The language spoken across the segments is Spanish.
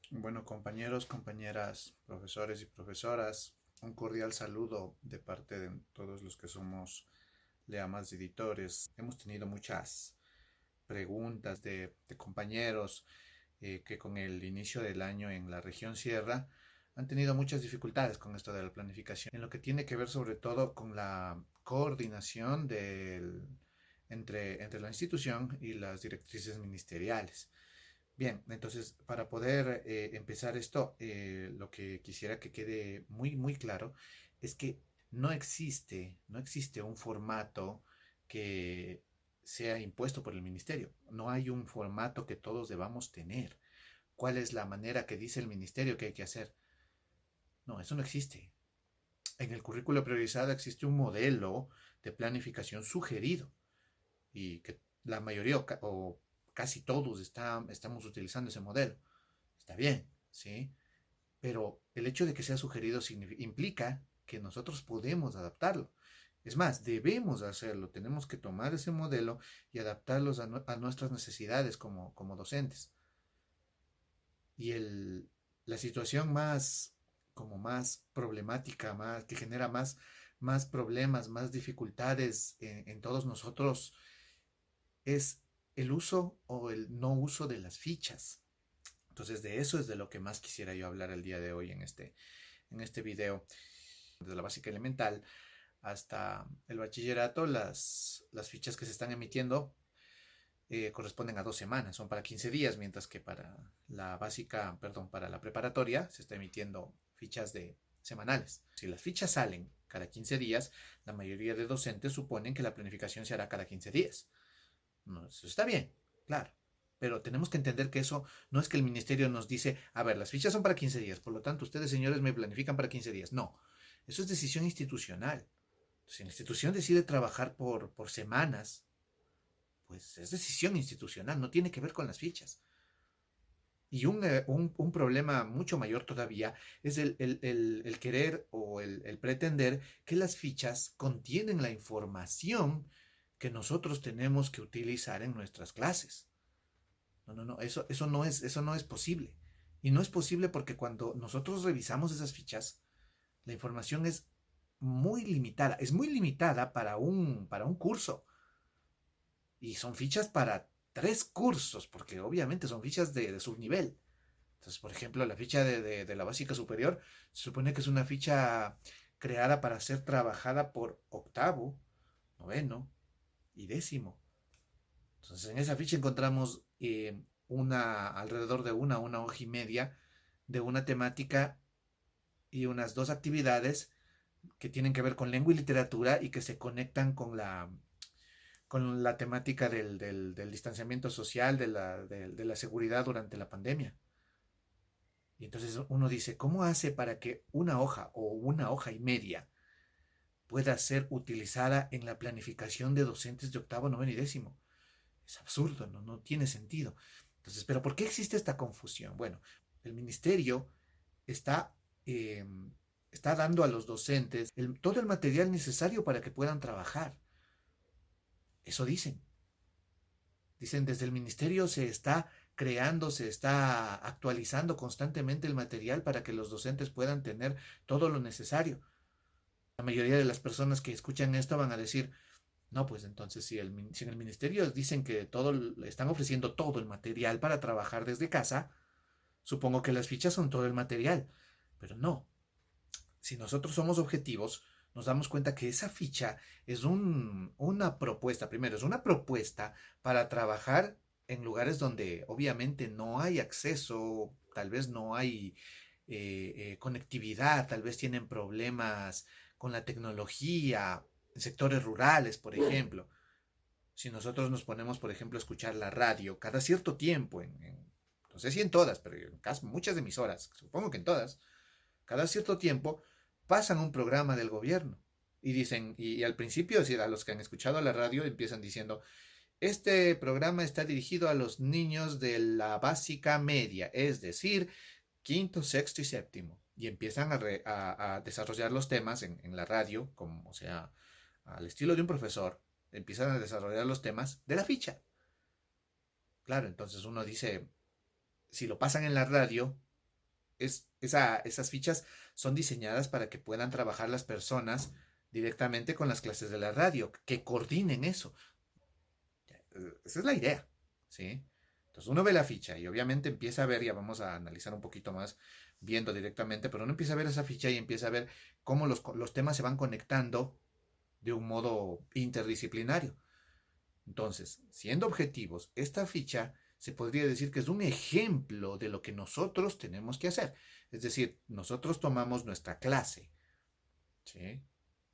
Bueno, compañeros, compañeras, profesores y profesoras, un cordial saludo de parte de todos los que somos leamas editores. Hemos tenido muchas preguntas de compañeros que con el inicio del año en la región Sierra han tenido muchas dificultades con esto de la planificación, en lo que tiene que ver sobre todo con la coordinación entre la institución y las directrices ministeriales. Bien, entonces para poder empezar esto, lo que quisiera que quede muy claro es que no existe un formato que sea impuesto por el ministerio. No hay un formato que todos debamos tener. ¿Cuál es la manera que dice el ministerio que hay que hacer? No, eso no existe. En el currículo priorizado existe un modelo de planificación sugerido y que la mayoría o casi todos estamos utilizando ese modelo. Está bien, ¿sí? Pero el hecho de que sea sugerido implica que nosotros podemos adaptarlo. Es más, debemos hacerlo. Tenemos que tomar ese modelo y adaptarlos a nuestras necesidades como docentes. Y la situación más problemática, que genera más problemas, más dificultades en todos nosotros, es el uso o el no uso de las fichas. Entonces, de eso es de lo que más quisiera yo hablar el día de hoy en este video. Desde la básica elemental hasta el bachillerato, las fichas que se están emitiendo corresponden a 2 semanas, son para 15 días, mientras que para la básica, perdón, para la preparatoria se está emitiendo fichas de semanales. Si las fichas salen cada 15 días, la mayoría de docentes suponen que la planificación se hará cada 15 días. No, eso está bien, claro. Pero tenemos que entender que eso no es que el ministerio nos dice, a ver, las fichas son para 15 días, por lo tanto ustedes señores me planifican para 15 días. No, eso es decisión institucional. Si la institución decide trabajar por semanas, pues es decisión institucional, no tiene que ver con las fichas. Y un problema mucho mayor todavía es el querer o el pretender que las fichas contienen la información que nosotros tenemos que utilizar en nuestras clases. No, eso no es posible. Y no es posible porque cuando nosotros revisamos esas fichas, la información es muy limitada para un curso. Y son fichas para 3 cursos, porque obviamente son fichas de subnivel. Entonces, por ejemplo, la ficha de la básica superior se supone que es una ficha creada para ser trabajada por octavo, noveno y décimo. Entonces, en esa ficha encontramos alrededor de una hoja y media de una temática y unas 2 actividades que tienen que ver con lengua y literatura y que se conectan con la temática del distanciamiento social, de la seguridad durante la pandemia. Y entonces uno dice, ¿cómo hace para que una hoja o una hoja y media pueda ser utilizada en la planificación de docentes de octavo, noveno y décimo? Es absurdo, no tiene sentido. Entonces, ¿pero por qué existe esta confusión? Bueno, el ministerio está, eh, está dando a los docentes todo el material necesario para que puedan trabajar. Eso dicen. Dicen, desde el ministerio se está creando, se está actualizando constantemente el material para que los docentes puedan tener todo lo necesario. La mayoría de las personas que escuchan esto van a decir, no, pues entonces si en el ministerio dicen que están ofreciendo todo el material para trabajar desde casa, supongo que las fichas son todo el material. Pero no, si nosotros somos objetivos, nos damos cuenta que esa ficha es una propuesta, primero, es una propuesta para trabajar en lugares donde obviamente no hay acceso, tal vez no hay conectividad, tal vez tienen problemas con la tecnología, en sectores rurales, por ejemplo. Si nosotros nos ponemos, por ejemplo, a escuchar la radio cada cierto tiempo, no sé si en todas, pero en muchas emisoras, supongo que en todas, cada cierto tiempo pasan un programa del gobierno y dicen, y al principio, a los que han escuchado la radio, empiezan diciendo, este programa está dirigido a los niños de la básica media, es decir, quinto, sexto y séptimo. Y empiezan a desarrollar los temas en la radio, como, o sea, al estilo de un profesor, empiezan a desarrollar los temas de la ficha. Claro, entonces uno dice, si lo pasan en la radio, esas fichas son diseñadas para que puedan trabajar las personas directamente con las clases de la radio, que coordinen eso. Esa es la idea, ¿sí? Entonces uno ve la ficha y obviamente empieza a ver, ya vamos a analizar un poquito más viendo directamente, pero uno empieza a ver esa ficha y empieza a ver cómo los temas se van conectando de un modo interdisciplinario. Entonces, siendo objetivos, esta ficha se podría decir que es un ejemplo de lo que nosotros tenemos que hacer. Es decir, nosotros tomamos nuestra clase, ¿sí?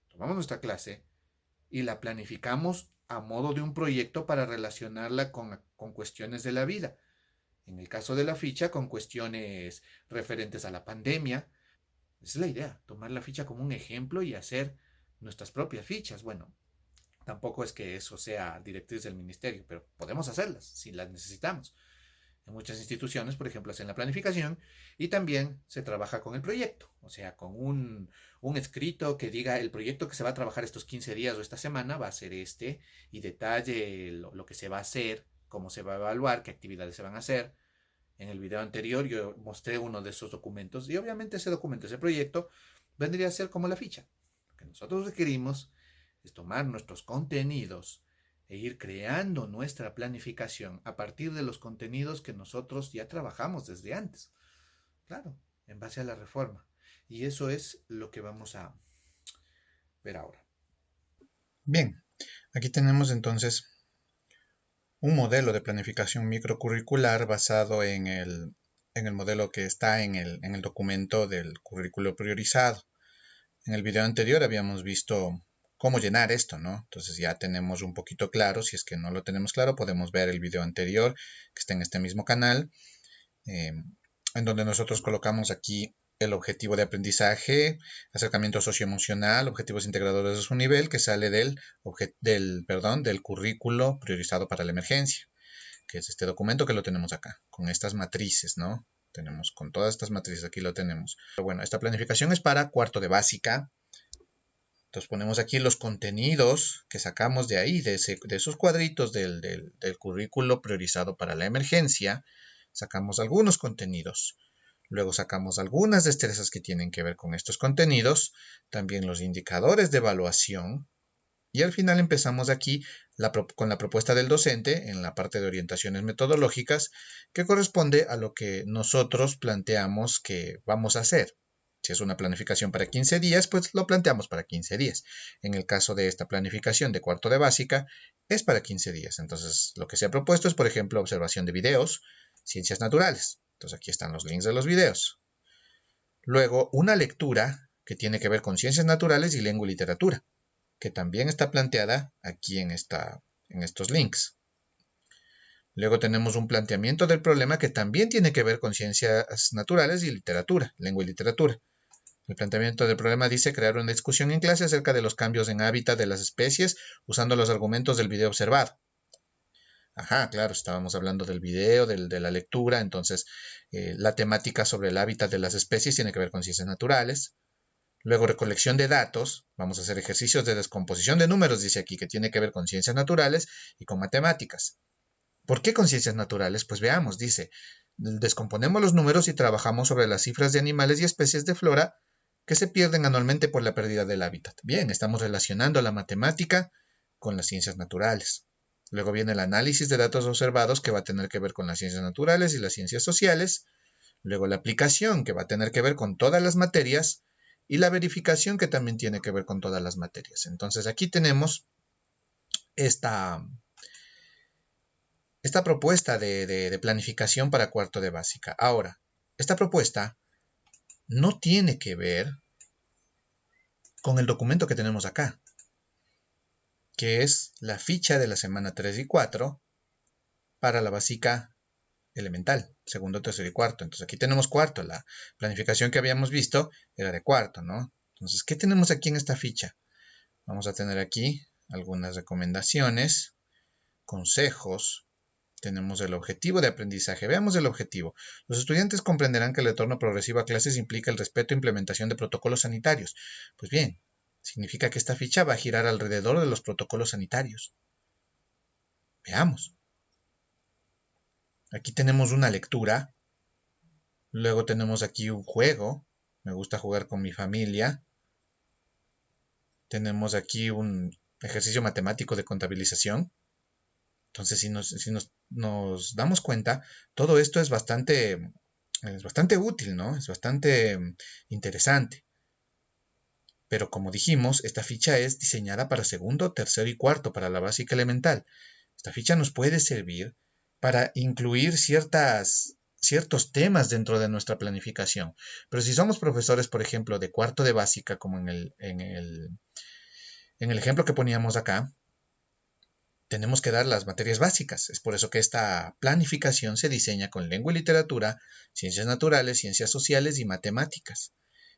Tomamos nuestra clase y la planificamos a modo de un proyecto para relacionarla con cuestiones de la vida. En el caso de la ficha, con cuestiones referentes a la pandemia. Esa es la idea, tomar la ficha como un ejemplo y hacer nuestras propias fichas. Bueno, tampoco es que eso sea directriz del ministerio, pero podemos hacerlas si las necesitamos. En muchas instituciones, por ejemplo, hacen la planificación y también se trabaja con el proyecto, o sea, con un escrito que diga el proyecto que se va a trabajar estos 15 días o esta semana va a ser este y detalle lo que se va a hacer, cómo se va a evaluar, qué actividades se van a hacer. En el video anterior yo mostré uno de esos documentos y obviamente ese documento, ese proyecto, vendría a ser como la ficha. Lo que nosotros requerimos es tomar nuestros contenidos e ir creando nuestra planificación a partir de los contenidos que nosotros ya trabajamos desde antes. Claro, en base a la reforma. Y eso es lo que vamos a ver ahora. Bien, aquí tenemos entonces un modelo de planificación microcurricular basado en el modelo que está en el documento del currículo priorizado. En el video anterior habíamos visto cómo llenar esto, ¿no? Entonces ya tenemos un poquito claro. Si es que no lo tenemos claro, podemos ver el video anterior que está en este mismo canal, en donde nosotros colocamos aquí el objetivo de aprendizaje, acercamiento socioemocional, objetivos integradores de su nivel, que sale del currículo priorizado para la emergencia, que es este documento que lo tenemos acá, con estas matrices, ¿no? Tenemos con todas estas matrices, aquí lo tenemos. Pero bueno, esta planificación es para cuarto de básica. Entonces ponemos aquí los contenidos que sacamos de ahí, de esos cuadritos del currículo priorizado para la emergencia. Sacamos algunos contenidos. Luego sacamos algunas destrezas que tienen que ver con estos contenidos. También los indicadores de evaluación. Y al final empezamos aquí con la propuesta del docente en la parte de orientaciones metodológicas que corresponde a lo que nosotros planteamos que vamos a hacer. Si es una planificación para 15 días, pues lo planteamos para 15 días. En el caso de esta planificación de cuarto de básica, es para 15 días. Entonces, lo que se ha propuesto es, por ejemplo, observación de videos, ciencias naturales. Entonces, aquí están los links de los videos. Luego, una lectura que tiene que ver con ciencias naturales y lengua y literatura, que también está planteada aquí en estos links. Luego tenemos un planteamiento del problema que también tiene que ver con ciencias naturales y literatura, lengua y literatura. El planteamiento del problema dice crear una discusión en clase acerca de los cambios en hábitat de las especies usando los argumentos del video observado. Ajá, claro, estábamos hablando del video, de la lectura, entonces la temática sobre el hábitat de las especies tiene que ver con ciencias naturales. Luego recolección de datos, vamos a hacer ejercicios de descomposición de números, dice aquí, que tiene que ver con ciencias naturales y con matemáticas. ¿Por qué con ciencias naturales? Pues veamos, dice, descomponemos los números y trabajamos sobre las cifras de animales y especies de flora que se pierden anualmente por la pérdida del hábitat. Bien, estamos relacionando la matemática con las ciencias naturales. Luego viene el análisis de datos observados que va a tener que ver con las ciencias naturales y las ciencias sociales. Luego la aplicación que va a tener que ver con todas las materias y la verificación que también tiene que ver con todas las materias. Entonces aquí tenemos esta propuesta de planificación para cuarto de básica. Ahora, esta propuesta no tiene que ver con el documento que tenemos acá, que es la ficha de la semana 3 y 4 para la básica elemental, segundo, tercero y cuarto. Entonces aquí tenemos cuarto, la planificación que habíamos visto era de cuarto, ¿no? Entonces, ¿qué tenemos aquí en esta ficha? Vamos a tener aquí algunas recomendaciones, consejos, tenemos el objetivo de aprendizaje. Veamos el objetivo. Los estudiantes comprenderán que el retorno progresivo a clases implica el respeto e implementación de protocolos sanitarios. Pues bien, significa que esta ficha va a girar alrededor de los protocolos sanitarios. Veamos. Aquí tenemos una lectura Luego tenemos aquí un juego. Me gusta jugar con mi familia. Tenemos aquí un ejercicio matemático de contabilización. Entonces, si nos damos cuenta, todo esto es bastante útil, ¿no? Es bastante interesante. Pero como dijimos, esta ficha es diseñada para segundo, tercero y cuarto, para la básica elemental. Esta ficha nos puede servir para incluir ciertos temas dentro de nuestra planificación. Pero si somos profesores, por ejemplo, de cuarto de básica, como en el ejemplo que poníamos acá, tenemos que dar las materias básicas. Es por eso que esta planificación se diseña con lengua y literatura, ciencias naturales, ciencias sociales y matemáticas.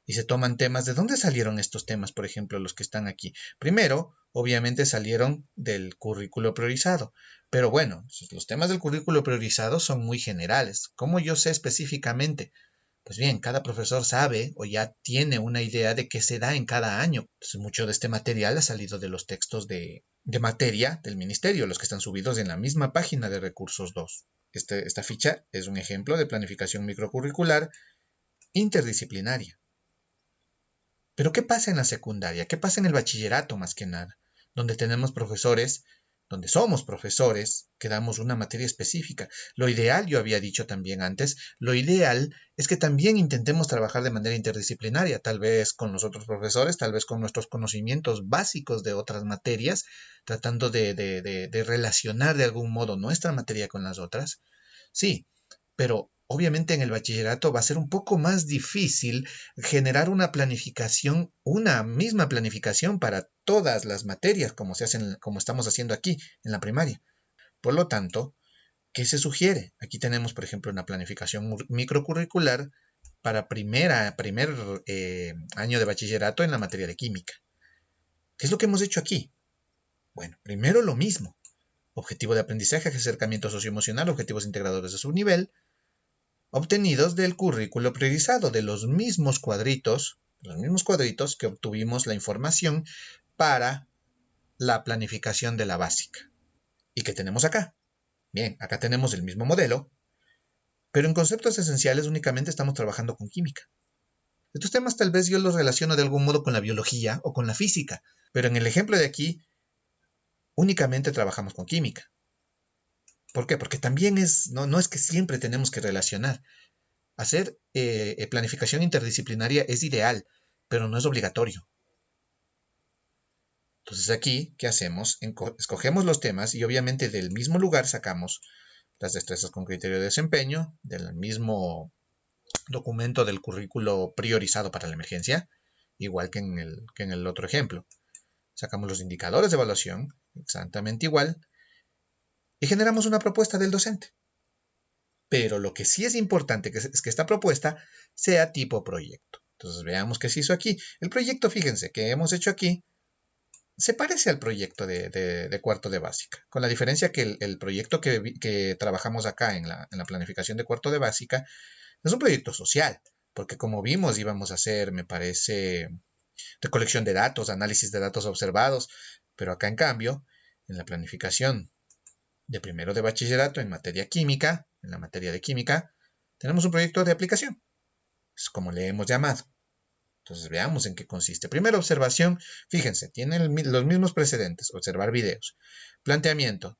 Y se toman temas. ¿De dónde salieron estos temas, por ejemplo, los que están aquí? Primero, obviamente salieron del currículo priorizado. Pero bueno, los temas del currículo priorizado son muy generales. ¿Cómo yo sé específicamente? Pues bien, cada profesor sabe o ya tiene una idea de qué se da en cada año. Entonces, mucho de este material ha salido de los textos de materia del ministerio, los que están subidos en la misma página de Recursos 2. Esta ficha es un ejemplo de planificación microcurricular interdisciplinaria. Pero ¿qué pasa en la secundaria? ¿Qué pasa en el bachillerato más que nada? Donde tenemos profesores, donde somos profesores, que damos una materia específica. Lo ideal, yo había dicho también antes, lo ideal es que también intentemos trabajar de manera interdisciplinaria, tal vez con los otros profesores, tal vez con nuestros conocimientos básicos de otras materias, tratando de relacionar de algún modo nuestra materia con las otras. Sí, pero obviamente en el bachillerato va a ser un poco más difícil generar una misma planificación para todas las materias como estamos haciendo aquí en la primaria. Por lo tanto, ¿qué se sugiere? Aquí tenemos, por ejemplo, una planificación microcurricular para primer año de bachillerato en la materia de química. ¿Qué es lo que hemos hecho aquí? Bueno, primero lo mismo. Objetivo de aprendizaje, acercamiento socioemocional, objetivos integradores de subnivel, obtenidos del currículo priorizado, de los mismos cuadritos que obtuvimos la información para la planificación de la básica. ¿Y qué tenemos acá? Bien, acá tenemos el mismo modelo, pero en conceptos esenciales únicamente estamos trabajando con química. Estos temas tal vez yo los relaciono de algún modo con la biología o con la física, pero en el ejemplo de aquí únicamente trabajamos con química. ¿Por qué? Porque también no es que siempre tenemos que relacionar. Hacer planificación interdisciplinaria es ideal, pero no es obligatorio. Entonces aquí, ¿qué hacemos? Escogemos los temas y obviamente del mismo lugar sacamos las destrezas con criterio de desempeño, del mismo documento del currículo priorizado para la emergencia, igual que en el otro ejemplo. Sacamos los indicadores de evaluación, exactamente igual, y generamos una propuesta del docente. Pero lo que sí es importante es que esta propuesta sea tipo proyecto. Entonces veamos qué se hizo aquí. El proyecto, fíjense, que hemos hecho aquí, se parece al proyecto de cuarto de básica, con la diferencia que el proyecto que trabajamos acá en la planificación de cuarto de básica es un proyecto social, porque como vimos íbamos a hacer, me parece, recolección de datos, análisis de datos observados, pero acá en cambio, en la planificación de primero de bachillerato en materia química, en la materia de química, tenemos un proyecto de aplicación, es como le hemos llamado. Entonces veamos en qué consiste. Primera observación, fíjense, tiene los mismos precedentes, observar videos. Planteamiento,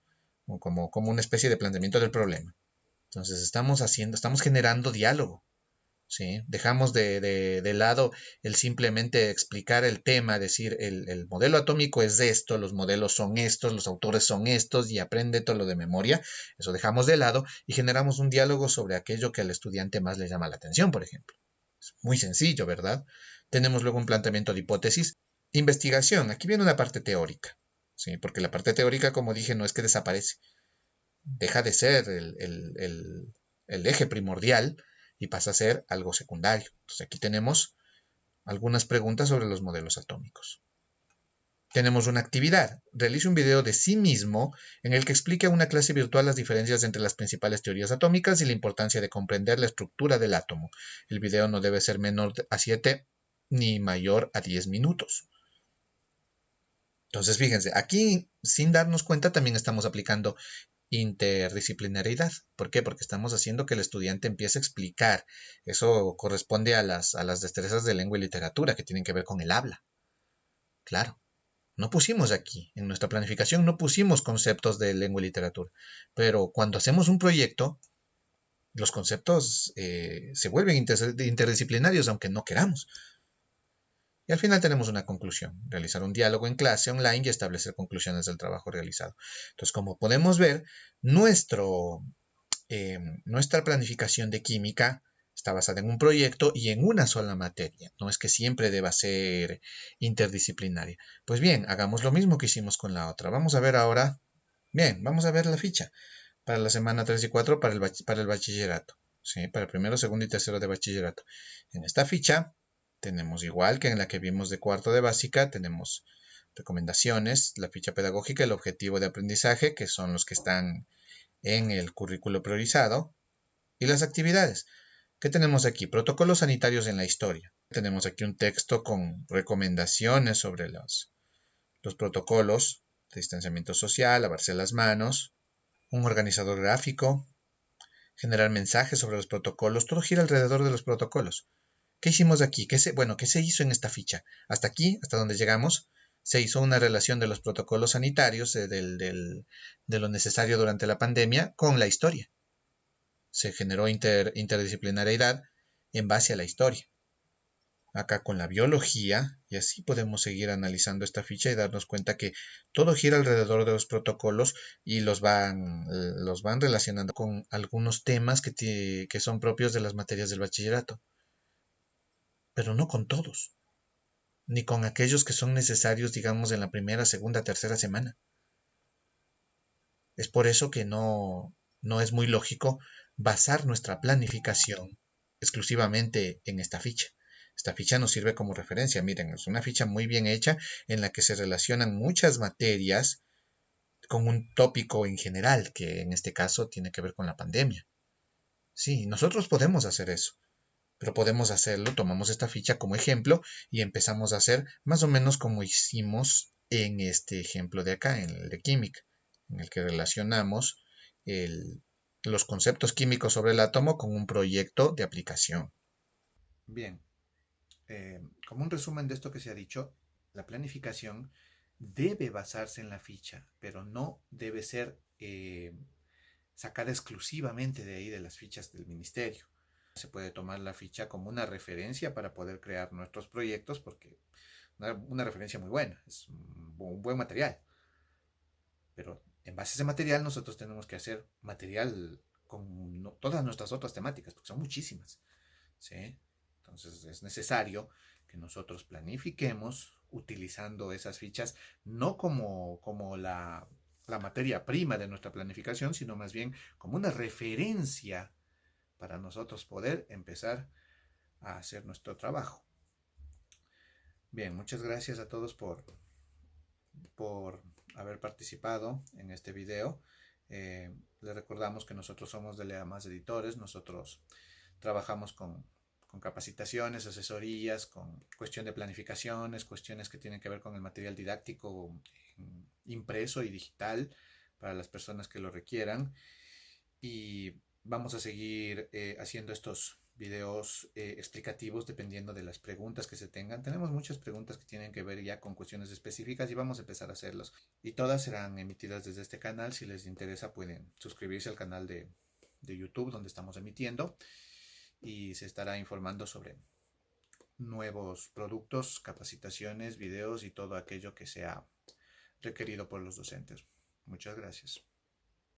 como una especie de planteamiento del problema. Entonces estamos generando diálogo. ¿Sí? Dejamos de lado el simplemente explicar el tema, decir el modelo atómico es de esto, los modelos son estos, los autores son estos y aprende todo lo de memoria. Eso dejamos de lado y generamos un diálogo sobre aquello que al estudiante más le llama la atención, por ejemplo. Es muy sencillo, ¿verdad? Tenemos luego un planteamiento de hipótesis. Investigación, aquí viene una parte teórica, ¿sí? Porque la parte teórica, como dije, no es que desaparece, deja de ser el eje primordial y pasa a ser algo secundario. Entonces aquí tenemos algunas preguntas sobre los modelos atómicos. Tenemos una actividad. Realice un video de sí mismo en el que explique a una clase virtual las diferencias entre las principales teorías atómicas y la importancia de comprender la estructura del átomo. El video no debe ser menor a 7 ni mayor a 10 minutos. Entonces, fíjense, aquí sin darnos cuenta también estamos aplicando interdisciplinariedad. ¿Por qué? Porque estamos haciendo que el estudiante empiece a explicar. Eso corresponde a las destrezas de lengua y literatura que tienen que ver con el habla. Claro. No pusimos aquí, en nuestra planificación no pusimos conceptos de lengua y literatura, pero cuando hacemos un proyecto, los conceptos se vuelven interdisciplinarios aunque no queramos. Y al final tenemos una conclusión, realizar un diálogo en clase online y establecer conclusiones del trabajo realizado. Entonces, como podemos ver, nuestra planificación de química está basada en un proyecto y en una sola materia. No es que siempre deba ser interdisciplinaria. Pues bien, hagamos lo mismo que hicimos con la otra. Vamos a ver ahora, bien, vamos a ver la ficha para la semana 3 y 4 para el bachillerato. ¿Sí? Para el primero, segundo y tercero de bachillerato. En esta ficha tenemos igual que en la que vimos de cuarto de básica, tenemos recomendaciones, la ficha pedagógica, el objetivo de aprendizaje, que son los que están en el currículo priorizado, y las actividades. ¿Qué tenemos aquí? Protocolos sanitarios en la historia. Tenemos aquí un texto con recomendaciones sobre los protocolos de distanciamiento social, lavarse las manos, un organizador gráfico, generar mensajes sobre los protocolos. Todo gira alrededor de los protocolos. ¿Qué hicimos aquí? ¿Qué se hizo en esta ficha? Hasta aquí, hasta donde llegamos, se hizo una relación de los protocolos sanitarios, de lo necesario durante la pandemia, con la historia. Se generó interdisciplinariedad en base a la historia. Acá con la biología, y así podemos seguir analizando esta ficha y darnos cuenta que todo gira alrededor de los protocolos y los van relacionando con algunos temas que son propios de las materias del bachillerato, pero no con todos, ni con aquellos que son necesarios, digamos, en la primera, segunda, tercera semana. Es por eso que no es muy lógico basar nuestra planificación exclusivamente en esta ficha. Esta ficha nos sirve como referencia. Miren, es una ficha muy bien hecha en la que se relacionan muchas materias con un tópico en general, que en este caso tiene que ver con la pandemia. Sí, nosotros podemos hacer eso, pero podemos hacerlo, tomamos esta ficha como ejemplo y empezamos a hacer más o menos como hicimos en este ejemplo de acá, en el de química, en el que relacionamos el, los conceptos químicos sobre el átomo con un proyecto de aplicación. Bien, como un resumen de esto que se ha dicho, la planificación debe basarse en la ficha, pero no debe ser sacada exclusivamente de ahí de las fichas del ministerio. Se puede tomar la ficha como una referencia para poder crear nuestros proyectos porque una referencia muy buena, es un buen material. Pero en base a ese material nosotros tenemos que hacer material con todas nuestras otras temáticas, porque son muchísimas. ¿Sí? Entonces es necesario que nosotros planifiquemos utilizando esas fichas no como la materia prima de nuestra planificación, sino más bien como una referencia para nosotros poder empezar a hacer nuestro trabajo. Bien, muchas gracias a todos por haber participado en este video. Les recordamos que nosotros somos de Lea Más Editores, nosotros trabajamos con capacitaciones, asesorías, con cuestión de planificaciones, cuestiones que tienen que ver con el material didáctico impreso y digital para las personas que lo requieran. Y vamos a seguir haciendo estos videos explicativos dependiendo de las preguntas que se tengan. Tenemos muchas preguntas que tienen que ver ya con cuestiones específicas y vamos a empezar a hacerlos. Y todas serán emitidas desde este canal. Si les interesa pueden suscribirse al canal de YouTube donde estamos emitiendo y se estará informando sobre nuevos productos, capacitaciones, videos y todo aquello que sea requerido por los docentes. Muchas gracias.